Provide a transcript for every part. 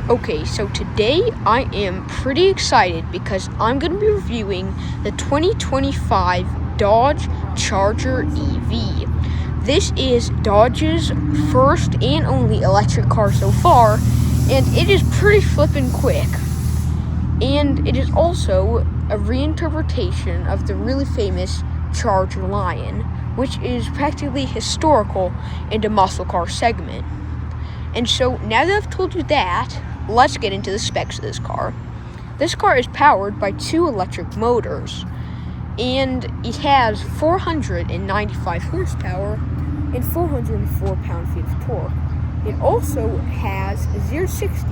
Okay, so today I am pretty excited because I'm going to be reviewing the 2025 Dodge Charger EV. This is Dodge's first and only electric car so far, and it is pretty flippin' quick. And it is also a reinterpretation of the really famous Charger Lion, which is practically historical in the muscle car segment. And so now that I've told you that, let's get into the specs of this car. This car is powered by 2 electric motors, and it has 495 horsepower and 404 pound-feet of torque. It also has 0-60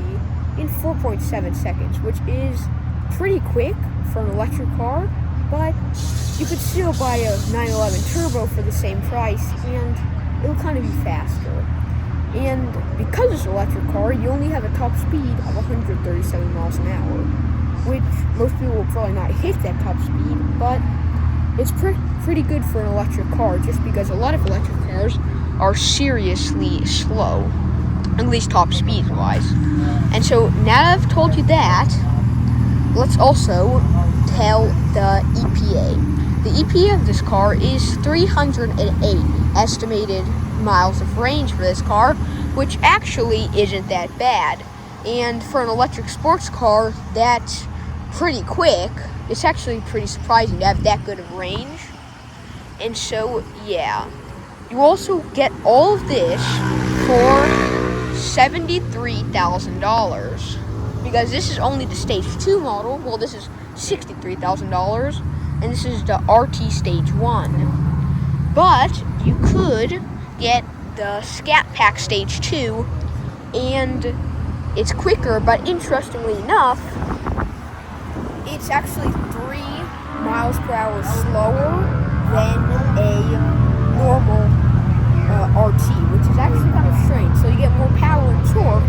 in 4.7 seconds, which is pretty quick for an electric car, but you could still buy a 911 Turbo for the same price, and it'll kind of be faster. And because it's an electric car, you only have a top speed of 137 miles an hour, which most people will probably not hit that top speed, but it's pretty good for an electric car, just because a lot of electric cars are seriously slow, at least top speed wise. And so now that I've told you that, let's also tell the EPA. The EPA of this car is 308 estimated miles of range for this car, which actually isn't that bad. And for an electric sports car, that's pretty quick. It's actually pretty surprising to have that good of range. And so, yeah. You also get all of this for $73,000. Because this is only the Stage 2 model. Well, this is $63,000. And this is the RT Stage 1. But you could get the Scat Pack Stage 2, and it's quicker, but interestingly enough, it's actually 3 miles per hour slower than a normal RT, which is actually kind of strange. So you get more power and torque,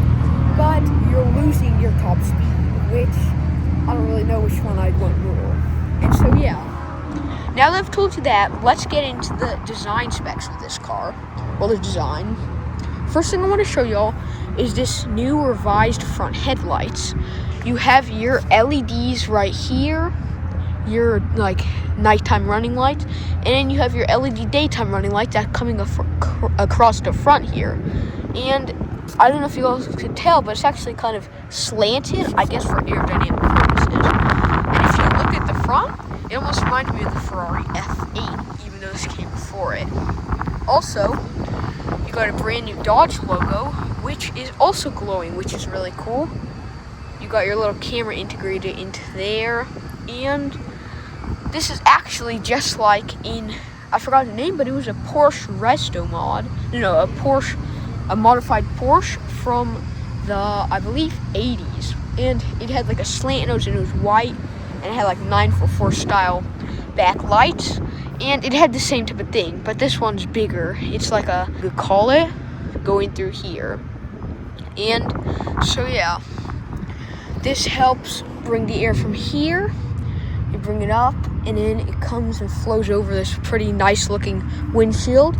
but you're losing your top speed, which I don't really know which one I'd want more. And so, yeah. Now that I've told you that, let's get into the design specs of this car. Well, the design. First thing I want to show y'all is this new revised front headlights. You have your LEDs right here, your nighttime running lights, and then you have your LED daytime running lights that coming across the front here. And I don't know if you guys could tell, but it's actually kind of slanted, I guess, for aerodynamic purposes. And if you look at the front, it almost reminds me of the Ferrari F8, even though this came before it. Also, you got a brand new Dodge logo, which is also glowing, which is really cool. You got your little camera integrated into there, and this is actually just like in, I forgot the name, but it was a Porsche Resto mod. No, a modified Porsche from the, I believe, 80s. And it had like a slant nose, and it was white, and it had like 944 style backlights, and it had the same type of thing, but this one's bigger. It's like a, you could call it, going through here. And so, yeah, this helps bring the air from here. You bring it up, and then it comes and flows over this pretty nice looking windshield.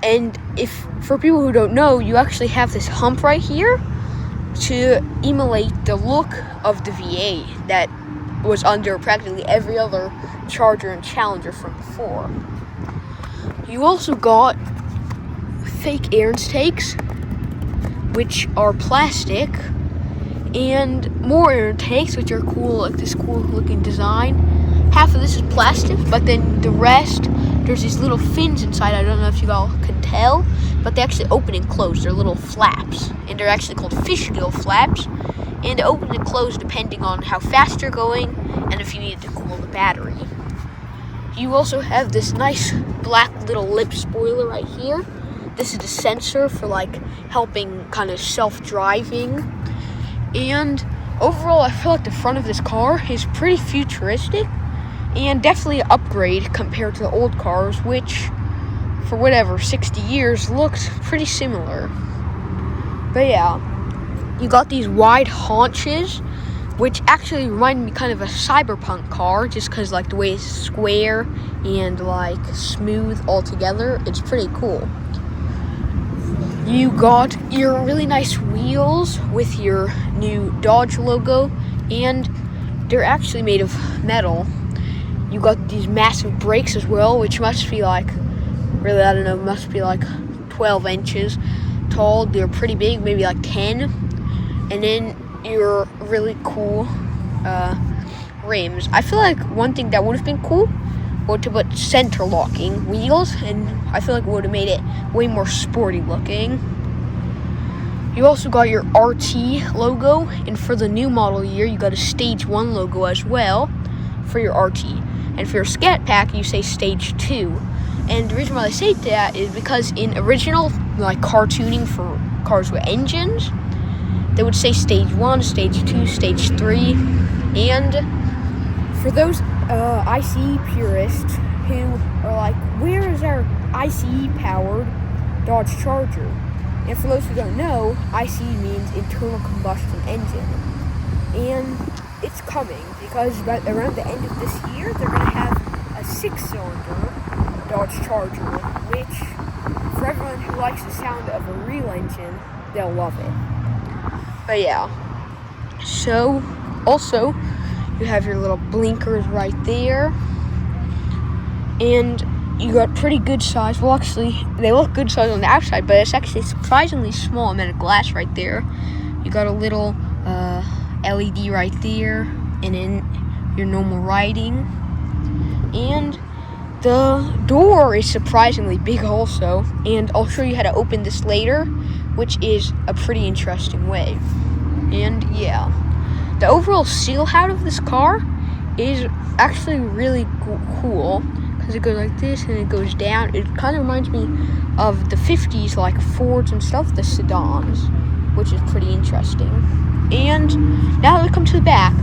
And if, for people who don't know, you actually have this hump right here to emulate the look of the V8 that was under practically every other Charger and Challenger from before. You also got fake air intakes, which are plastic, and more air intakes, which are cool, like this cool looking design. Half of this is plastic, but then the rest, there's these little fins inside. I don't know if you all can tell, but they actually open and close. They're little flaps, and they're actually called fishgill flaps, and they open and close depending on how fast you're going and if you need to cool the battery. You also have this nice black little lip spoiler right here. This is a sensor for like helping kind of self-driving. And overall, I feel like the front of this car is pretty futuristic and definitely an upgrade compared to the old cars, which for whatever 60 years looked pretty similar. But yeah, you got these wide haunches, which actually reminded me kind of a cyberpunk car, just because like the way it's square and like smooth all together. It's pretty cool. You got your really nice wheels with your new Dodge logo, and they're actually made of metal. You got these massive brakes as well, which must be like, really, I don't know, must be like 12 inches tall. They're pretty big, maybe like 10. And then your really cool rims. I feel like one thing that would have been cool would to put center locking wheels, and I feel like it would have made it way more sporty looking. You also got your RT logo, and for the new model year, you got a Stage 1 logo as well for your RT. And for your Scat Pack, you say Stage 2. And the reason why they say that is because in original, like, cartooning for cars with engines, they would say Stage 1, Stage 2, Stage 3. And for those ICE purists who are like, where is our ICE-powered Dodge Charger? And for those who don't know, ICE means internal combustion engine. And it's coming because around the end of this year, they're going to have a 6-cylinder Dodge Charger, which, for everyone who likes the sound of a real engine, they'll love it. But yeah, so also you have your little blinkers right there, and you got pretty good size. Well, actually, they look good size on the outside, but it's actually a surprisingly small amount of glass right there. You got a little LED right there, and then your normal writing, and the door is surprisingly big also, and I'll show you how to open this later, which is a pretty interesting way. And yeah, the overall seal out of this car is actually really cool, because it goes like this and it goes down. It kind of reminds me of the 50s, like Fords and stuff, the sedans, which is pretty interesting. And now that we come to the back,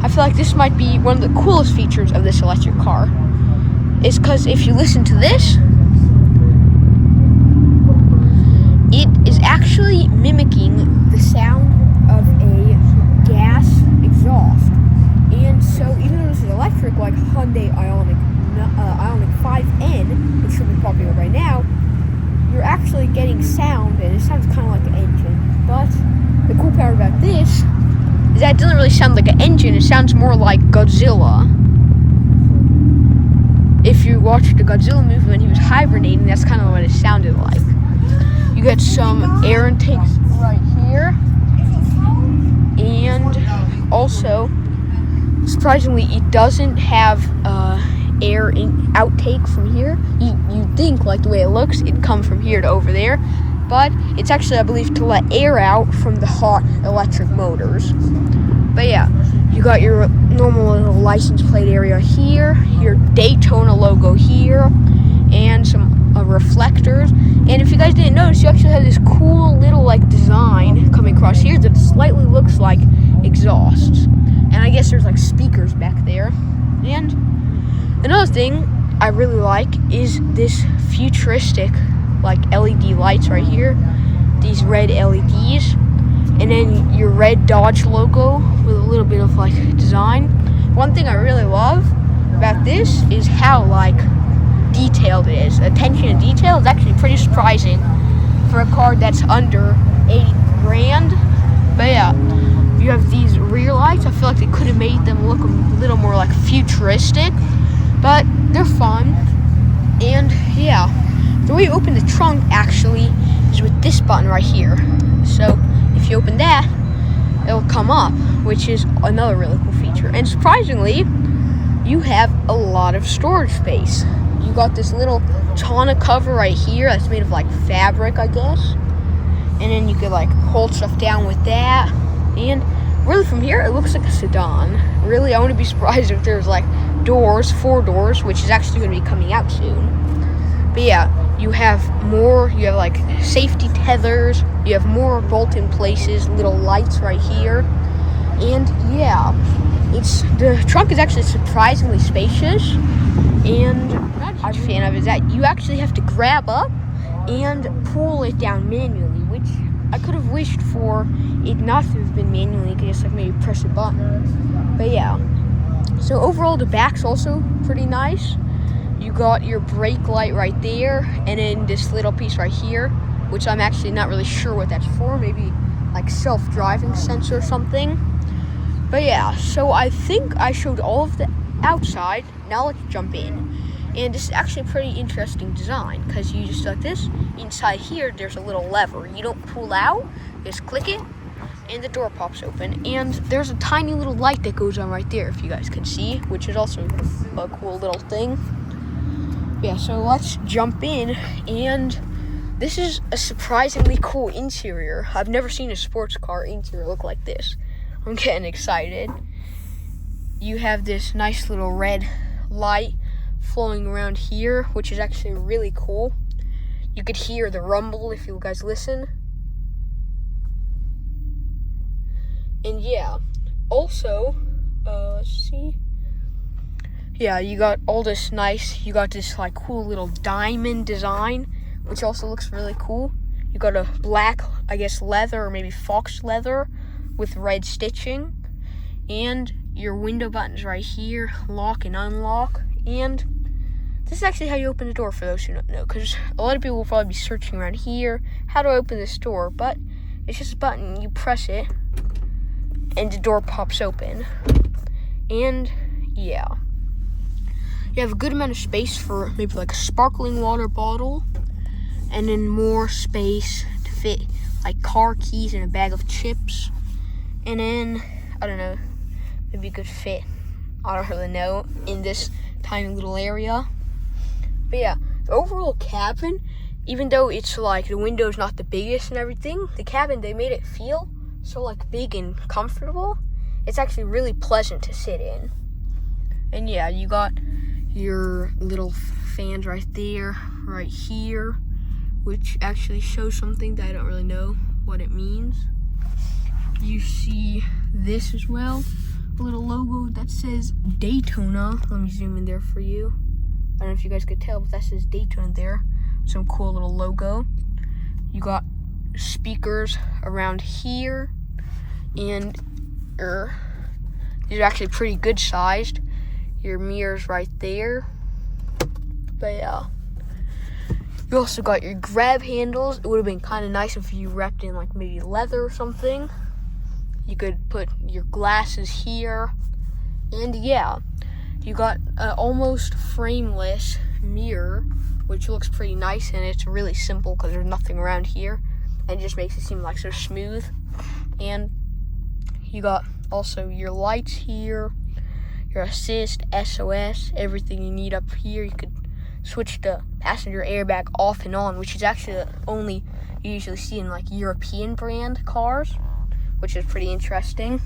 I feel like this might be one of the coolest features of this electric car. Is because if you listen to this, it is actually mimicking the sound of a gas exhaust. And so even though this is electric, like Hyundai Ioniq 5N, which should be popular right now, you're actually getting sound, and it sounds kind of like an engine. But the cool part about this is that it doesn't really sound like an engine, it sounds more like Godzilla. If you watched the Godzilla movie when he was hibernating, that's kind of what it sounded like. You got some air intakes right here, and also, surprisingly, it doesn't have air outtake from here. You think, like, the way it looks, it'd come from here to over there, but it's actually, I believe, to let air out from the hot electric motors. But yeah, you got your normal little license plate area here, your Daytona logo here, and some reflectors. And if you guys didn't notice, you actually have this cool little, like, design coming across here that slightly looks like exhausts. And I guess there's, like, speakers back there. And another thing I really like is this futuristic, like, LED lights right here. These red LEDs. And then your red Dodge logo with a little bit of, like, design. One thing I really love about this is how, like, detailed it is. Attention to detail is actually pretty surprising for a car that's under $80,000. But yeah, you have these rear lights. I feel like they could have made them look a little more like futuristic, but they're fun. And yeah, the way you open the trunk actually is with this button right here. So if you open that, it'll come up, which is another really cool feature. And surprisingly, you have a lot of storage space. You got this little tonneau cover right here that's made of, like, fabric, I guess. And then you could, like, hold stuff down with that. And really from here, it looks like a sedan. Really, I wouldn't be surprised if there's, like, doors, 4 doors, which is actually going to be coming out soon. But yeah, you have more, you have, like, safety tethers, you have more bolt-in places, little lights right here. And yeah, the trunk is actually surprisingly spacious. And I'm a fan of it, is that you actually have to grab up and pull it down manually, which I could have wished for it not to have been manually. You could just, like, maybe press a button. But yeah, so overall the back's also pretty nice. You got your brake light right there, and then this little piece right here which I'm actually not really sure what that's for. Maybe like self-driving sensor or something. But yeah, so I think I showed all of the outside. Now let's jump in. And this is actually a pretty interesting design, because you just like this. Inside here, there's a little lever. You don't pull out, just click it, and the door pops open. And there's a tiny little light that goes on right there, if you guys can see, which is also a cool little thing. Yeah, so let's jump in. And this is a surprisingly cool interior. I've never seen a sports car interior look like this. I'm getting excited. You have this nice little red light flowing around here, which is actually really cool. You could hear the rumble if you guys listen. And yeah, also, let's see. Yeah, you got all this you got this like cool little diamond design, which also looks really cool. You got a black, I guess, leather or maybe fox leather with red stitching. And your window buttons right here, lock and unlock. And this is actually how you open the door, for those who don't know, because a lot of people will probably be searching around here, how do I open this door? But it's just a button, you press it, and the door pops open. And yeah, you have a good amount of space for maybe like a sparkling water bottle, and then more space to fit like car keys and a bag of chips. And then, I don't know, maybe a good fit, I don't really know, in this tiny little area. But yeah, the overall cabin, even though it's like the window's not the biggest and everything, the cabin, they made it feel so like big and comfortable. It's actually really pleasant to sit in. And yeah, you got your little fans right there, right here, which actually shows something that I don't really know what it means. You see this as well, a little logo that says Daytona. Let me zoom in there for you. I don't know if you guys could tell, but that says Daytona there. Some cool little logo. You got speakers around here, and these are actually pretty good sized. Your mirrors right there. But yeah, you also got your grab handles. It would have been kind of nice if you wrapped in like maybe leather or something. You could put your glasses here. And yeah, you got an almost frameless mirror, which looks pretty nice, and it's really simple because there's nothing around here, and it just makes it seem like so smooth. And you got also your lights here, your assist, SOS, everything you need up here. You could switch the passenger airbag off and on, which is actually the only you usually see in like European brand cars, which is pretty interesting.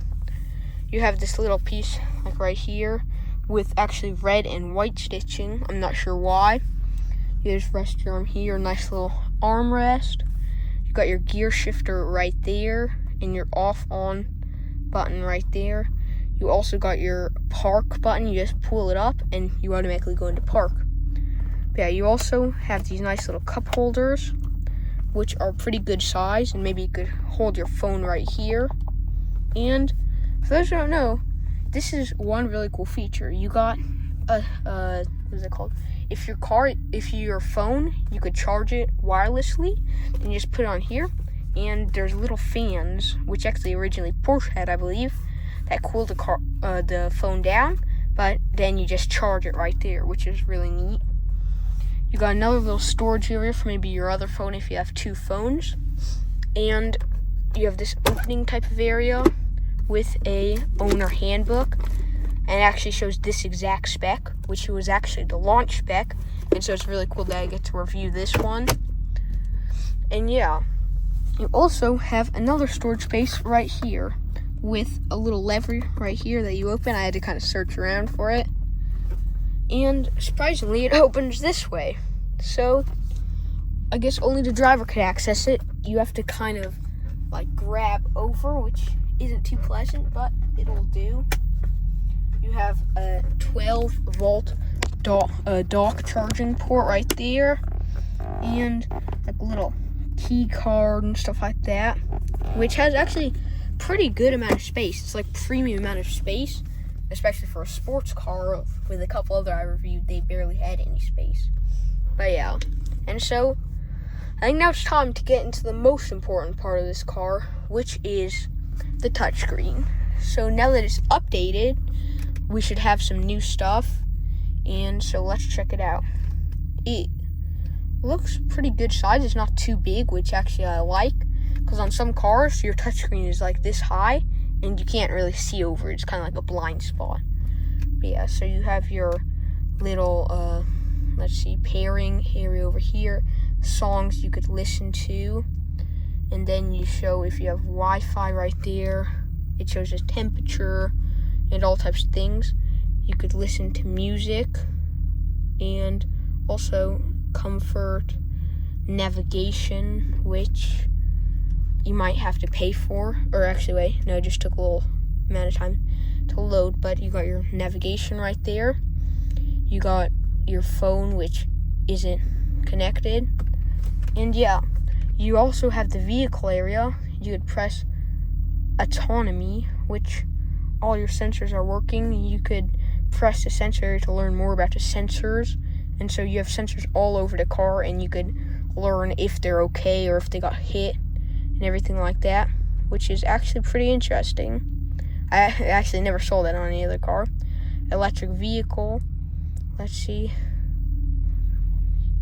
You have this little piece like right here with actually red and white stitching. I'm not sure why. You just rest your arm here, nice little armrest. You got your gear shifter right there and your off on button right there. You also got your park button. You just pull it up and you automatically go into park. But yeah, you also have these nice little cup holders, which are pretty good size, and maybe you could hold your phone right here. And for those who don't know, this is one really cool feature. You got what is it called? If your phone, you could charge it wirelessly, and you just put it on here. And there's little fans, which actually originally Porsche had, I believe, that cool the phone down, but then you just charge it right there, which is really neat. You got another little storage area for maybe your other phone if you have two phones. And you have this opening type of area with a owner handbook, and it actually shows this exact spec, which was actually the launch spec, and so it's really cool that I get to review this one. And yeah, you also have another storage space right here with a little lever right here that you open. I had to kind of search around for it, and surprisingly it opens this way, so I guess only the driver could access it. You have to kind of like grab over, which isn't too pleasant, but it'll do. You have a 12-volt dock charging port right there, and like a little key card and stuff like that, which has actually pretty good amount of space. It's like premium amount of space, especially for a sports car. With a couple other I reviewed, they barely had any space. But yeah, and so I think now it's time to get into the most important part of this car, which is the touchscreen. So now that it's updated, we should have some new stuff, and so let's check it out. It looks pretty good size. It's not too big, which actually I like, because on some cars your touchscreen is like this high and you can't really see over it. It's kind of like a blind spot. But yeah, so you have your little pairing area over here, songs you could listen to, and then you show if you have Wi-Fi right there. It shows the temperature and all types of things. You could listen to music, and also comfort, navigation, which you might have to pay for, or actually wait, no, it just took a little amount of time to load, but you got your navigation right there. You got your phone, which isn't connected, and yeah, you also have the vehicle area. You could press autonomy, which all your sensors are working. You could press the sensor to learn more about the sensors, and so you have sensors all over the car, and you could learn if they're okay or if they got hit and everything like that, which is actually pretty interesting. I actually never saw that on any other car. Electric vehicle, let's see.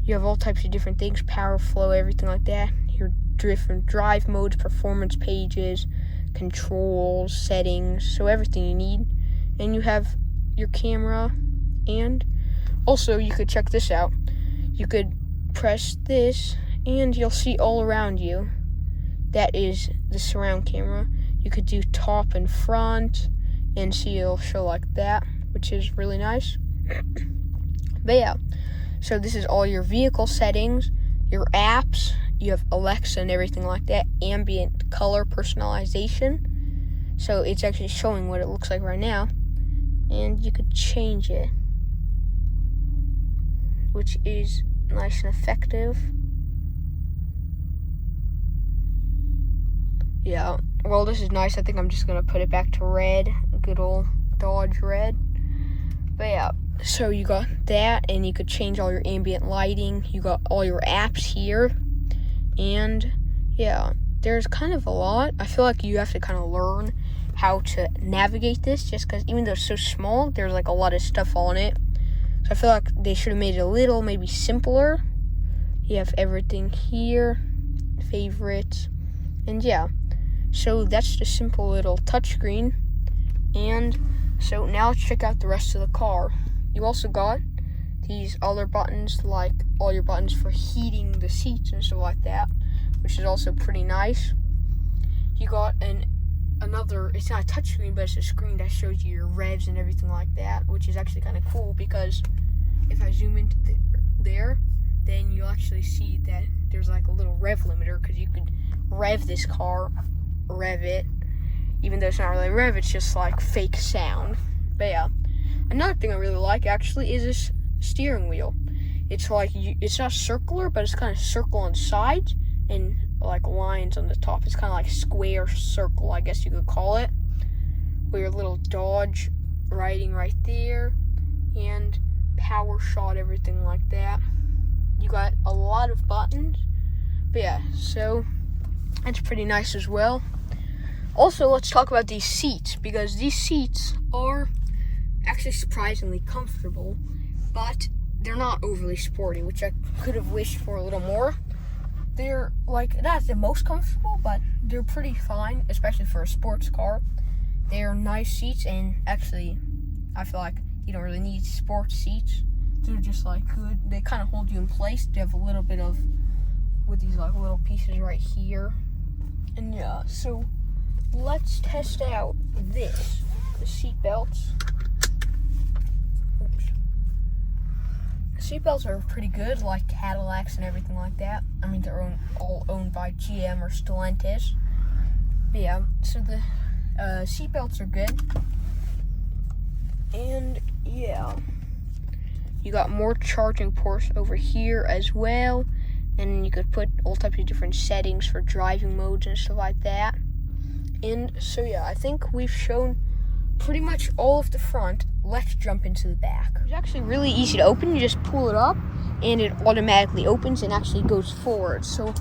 You have all types of different things, power flow, everything like that. Your different drive modes, performance pages, controls, settings, so everything you need. And you have your camera, and also you could check this out. You could press this and you'll see all around you. That is the surround camera. You could do top and front and see it'll show like that, which is really nice. But yeah, so this is all your vehicle settings, your apps. You have Alexa and everything like that, ambient color personalization. So it's actually showing what it looks like right now, and you could change it, which is nice and effective. Yeah, well, this is nice. I think I'm just going to put it back to red, good old Dodge red. But yeah, so you got that, and you could change all your ambient lighting. You got all your apps here, and yeah, there's kind of a lot. I feel like you have to kind of learn how to navigate this, just because even though it's so small, there's like a lot of stuff on it. So I feel like they should have made it a little maybe simpler. You have everything here, favorites, and yeah. So that's the simple little touchscreen. And so now let's check out the rest of the car. You also got these other buttons, like all your buttons for heating the seats and stuff like that, which is also pretty nice. You got another, it's not a touchscreen, but it's a screen that shows you your revs and everything like that, which is actually kind of cool, because if I zoom into there, then you'll actually see that there's like a little rev limiter, because you could rev this car, rev it, even though it's not really rev, it's just like fake sound. But yeah, another thing I really like actually is this steering wheel. It's like, it's not circular, but it's kind of circle on sides and like lines on the top. It's kind of like square circle, I guess you could call it, with your little Dodge writing right there, and power shot, everything like that. You got a lot of buttons, but yeah, so that's pretty nice as well. Also, let's talk about these seats, because these seats are actually surprisingly comfortable, but they're not overly sporty, which I could have wished for a little more. They're like, not the most comfortable, but they're pretty fine, especially for a sports car. They're nice seats, and actually, I feel like you don't really need sports seats. They're just like good. They kind of hold you in place. They have a little bit of, with these like little pieces right here. And yeah, so let's test out this, the seat belts. Seatbelts are pretty good, like Cadillacs and everything like that. I mean, they're all owned by GM or Stellantis. But yeah, so the seatbelts are good. And yeah, you got more charging ports over here as well. And you could put all types of different settings for driving modes and stuff like that. And so yeah, I think we've shown pretty much all of the front. Let's jump into the back. It's actually really easy to open. You just pull it up and it automatically opens and actually goes forward. So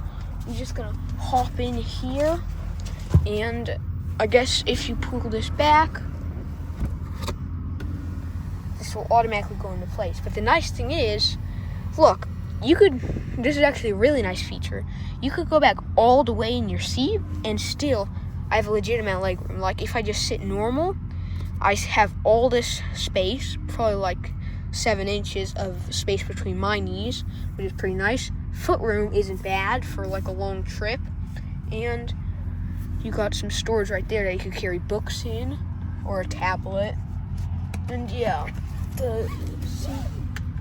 you're just gonna hop in here, and I guess if you pull this back, this will automatically go into place. But the nice thing is, look, this is actually a really nice feature. You could go back all the way in your seat and still, I have a legit amount of leg room. Like if I just sit normal, I have all this space, probably like 7 inches of space between my knees, which is pretty nice. Foot room isn't bad for like a long trip. And you got some storage right there that you could carry books in or a tablet. And yeah, the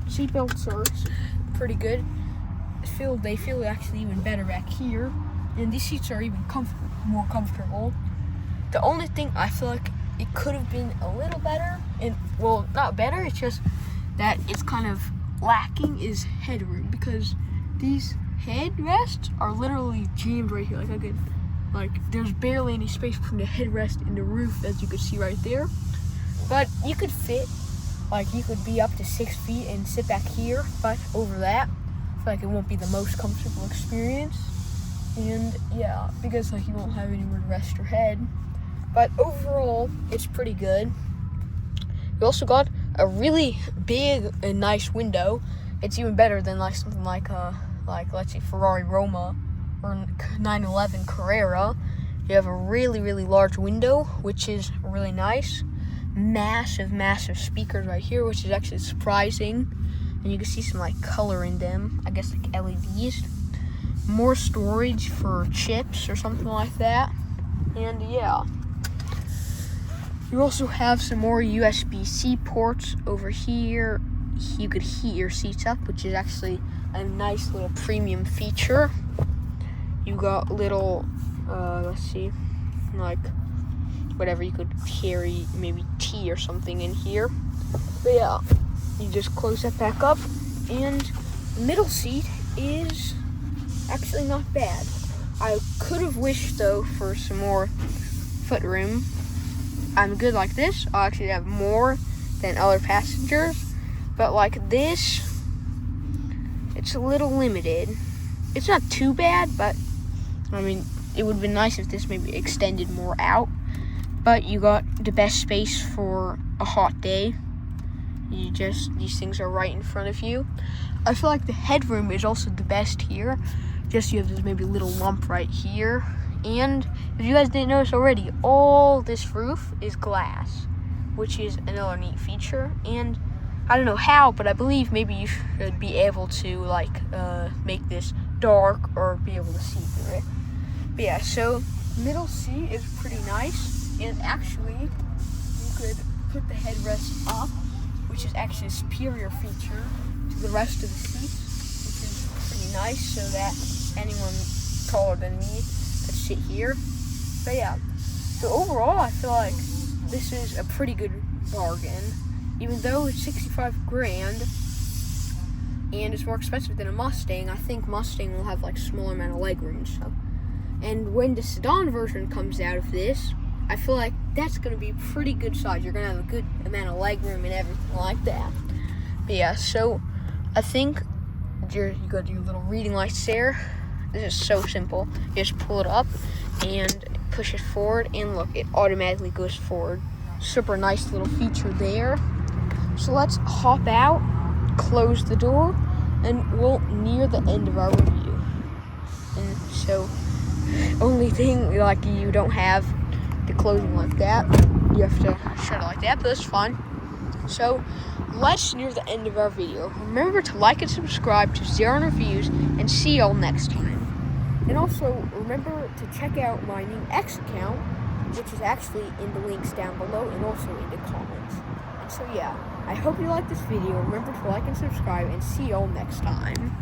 seat belts are pretty good. They feel actually even better back here. And these seats are even more comfortable. The only thing I feel like it could have been a little better, and well, not better, it's just that it's kind of lacking is headroom, because these headrests are literally jammed right here. There's barely any space between the headrest and the roof, as you could see right there. But you could fit, you could be up to 6 feet and sit back here, but over that, I feel like it won't be the most comfortable experience. And yeah, because you won't have anywhere to rest your head. But overall, it's pretty good. You also got a really big and nice window. It's even better than something like let's say Ferrari Roma or 911 Carrera. You have a really, really large window, which is really nice. Massive speakers right here, which is actually surprising. And you can see some color in them, I guess LEDs. More storage for chips or something like that. And yeah. You also have some more USB-C ports over here. You could heat your seats up, which is actually a nice little premium feature. You got little, whatever you could carry, maybe tea or something in here. But yeah, you just close that back up, and the middle seat is actually not bad. I could have wished though for some more foot room. I'm good like this. I'll actually have more than other passengers, but this, it's a little limited. It's not too bad, but I mean, it would have been nice if this maybe extended more out. But you got the best space for a hot day. These things are right in front of you. I feel like the headroom is also the best here. Just you have this maybe little lump right here. And if you guys didn't notice already, all this roof is glass, which is another neat feature. And I don't know how, but I believe maybe you should be able to make this dark or be able to see through it. But yeah, so middle seat is pretty nice, and actually you could put the headrest up, which is actually a superior feature to the rest of the seats, which is pretty nice, so that anyone taller than me could sit here. But yeah, so overall I feel like this is a pretty good bargain, even though it's $65,000 and it's more expensive than a Mustang. I think Mustang will have smaller amount of legroom and stuff. And when the sedan version comes out of this, I feel like that's going to be pretty good size. You're going to have a good amount of legroom and everything like that. But yeah, so I think you got your little reading lights there. This is so simple. You just pull it up and push it forward, and look, it automatically goes forward. Super nice little feature there. So let's hop out, close the door, and we'll near the end of our review. And so, only thing, you don't have the closing like that. You have to shut it like that, but that's fine. So, let's near the end of our video. Remember to like and subscribe to Xaaron Reviews, and see y'all next time. And also, remember to check out my new X account, which is actually in the links down below and also in the comments. And so yeah, I hope you liked this video. Remember to like and subscribe, and see y'all next time.